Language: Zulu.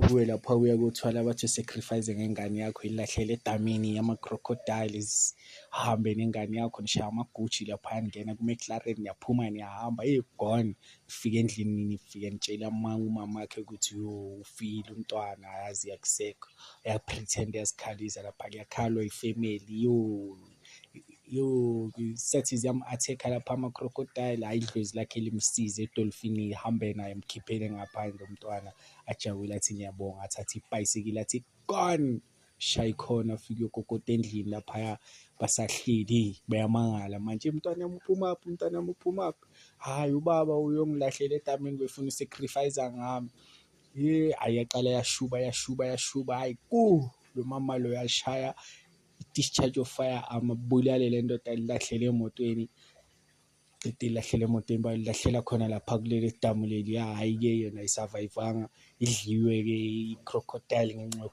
ubuye lapha uyakuthola bathi sacrifice ngengane yakho ilahlele edamini yama-crocodiles, ahambe nengane yakho nishaye amaguji lapha ningena kuma-McLaren niyaphuma niyahamba gone. Nifike endlini nifike nitshela umamakhe ukuthi ufile umntwana yazi akusekho, uya-pretend uyazikhalisa lapha kuyakhalwa ifemeli sethi ziyam-attack-a lapha ama-crocodile, hhayi idlozi lakhe limsize edolfinini lihambe naye mkhiphele ngaphandle umntwana ajabule athi ngiyabonga, athathe ibhayisikili athi gone, shaye ikhona afike ugogoda endlini laphaya basahleli bayamangala manje, umntwana wami uphumaphi, umntwana wami uphumaphi? Hhayi ubaba uyongilahlela edamini befuna usecrifice-a ngami. Hhayi yaqala yashuba, hhayi lo mama lo yashaya i-discharge of firearm abulale le ndoda alilahlele emotweni, ilahlele emotweni balilahlela khona lapha kuleli damu leliya. Hhayi-ke yona ayisavayivanga, idliwe-ke i-crocodile ngenxa